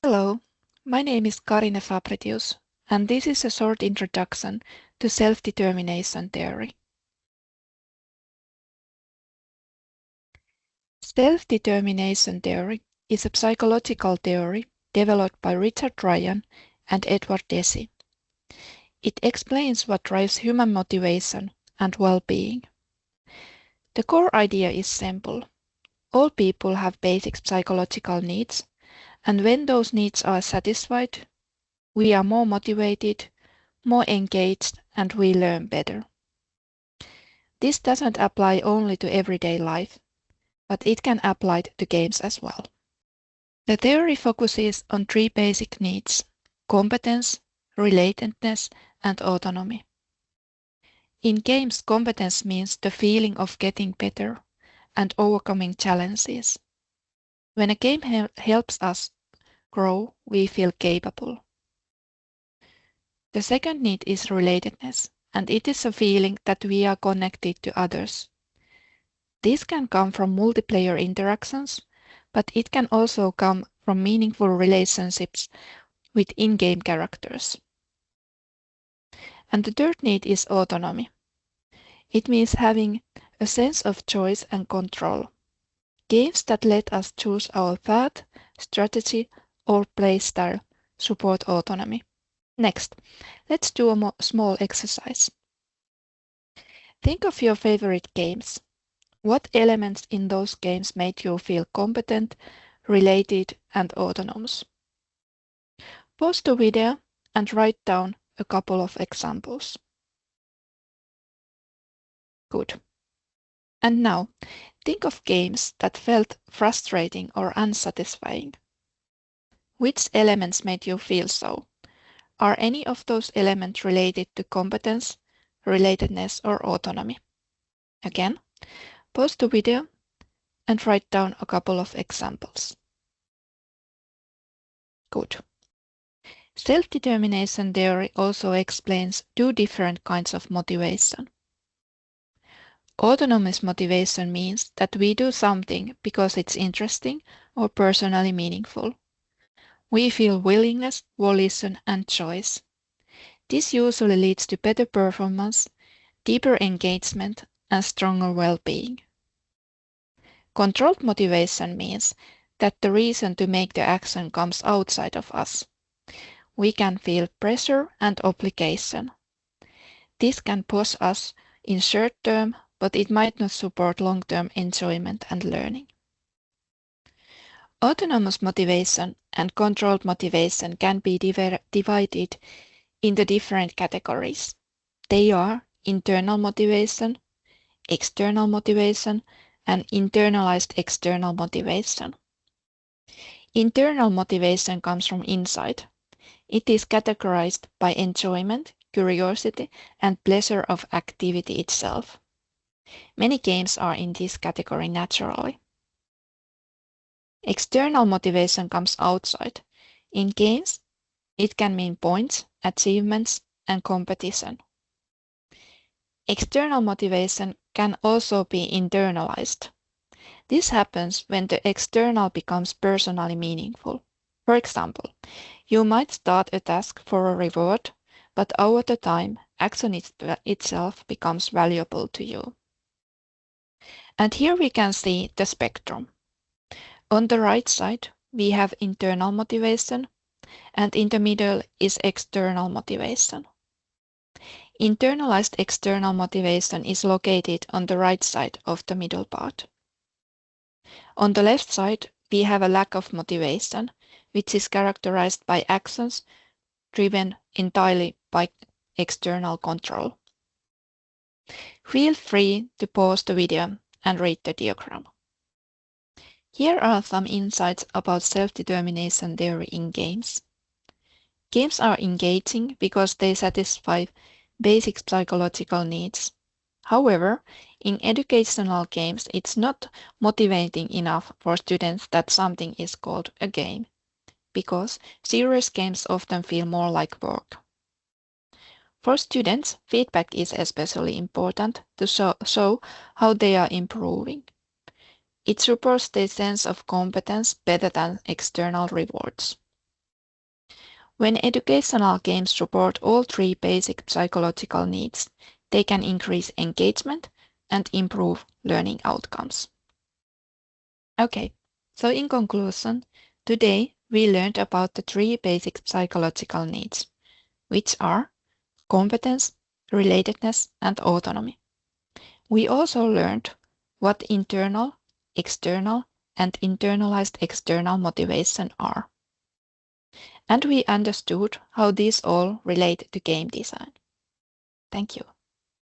Hello, my name is Karine Fabritius, and this is a short introduction to self-determination theory. Self-determination theory is a psychological theory developed by Richard Ryan and Edward Deci. It explains what drives human motivation and well-being. The core idea is simple. All people have basic psychological needs, and when those needs are satisfied, we are more motivated, more engaged, and we learn better. This doesn't apply only to everyday life, but it can apply to games as well. The theory focuses on three basic needs: competence, relatedness, and autonomy. In games, competence means the feeling of getting better and overcoming challenges. When a game helps us grow, we feel capable. The second need is relatedness, and it is a feeling that we are connected to others. This can come from multiplayer interactions, but it can also come from meaningful relationships with in-game characters. And the third need is autonomy. It means having a sense of choice and control. Games that let us choose our path, strategy, or play style support autonomy. Next, let's do a small exercise. Think of your favorite games. What elements in those games made you feel competent, related, and autonomous? Pause the video and write down a couple of examples. Good. And now, think of games that felt frustrating or unsatisfying. Which elements made you feel so? Are any of those elements related to competence, relatedness, or autonomy? Again, pause the video and write down a couple of examples. Good. Self-determination theory also explains two different kinds of motivation. Autonomous motivation means that we do something because it's interesting or personally meaningful. We feel willingness, volition, and choice. This usually leads to better performance, deeper engagement, and stronger well-being. Controlled motivation means that the reason to make the action comes outside of us. We can feel pressure and obligation. This can push us in short term, but it might not support long-term enjoyment and learning. Autonomous motivation and controlled motivation can be divided into different categories. They are internal motivation, external motivation, and internalized external motivation. Internal motivation comes from inside. It is categorized by enjoyment, curiosity, and pleasure of activity itself. Many games are in this category naturally. External motivation comes outside. In games, it can mean points, achievements, and competition. External motivation can also be internalized. This happens when the external becomes personally meaningful. For example, you might start a task for a reward, but over the time, action itself becomes valuable to you. And here we can see the spectrum. On the right side, we have internal motivation, and in the middle is external motivation. Internalized external motivation is located on the right side of the middle part. On the left side, we have a lack of motivation, which is characterized by actions driven entirely by external control. Feel free to pause the video and read the diagram. Here are some insights about self-determination theory in games. Games are engaging because they satisfy basic psychological needs. However, in educational games, it's not motivating enough for students that something is called a game, because serious games often feel more like work. For students, feedback is especially important to show how they are improving. It supports their sense of competence better than external rewards. When educational games support all three basic psychological needs, they can increase engagement and improve learning outcomes. Okay, so in conclusion, today we learned about the three basic psychological needs, which are competence, relatedness, and autonomy. We also learned what internal, external, and internalized external motivation are. And we understood how these all relate to game design. Thank you.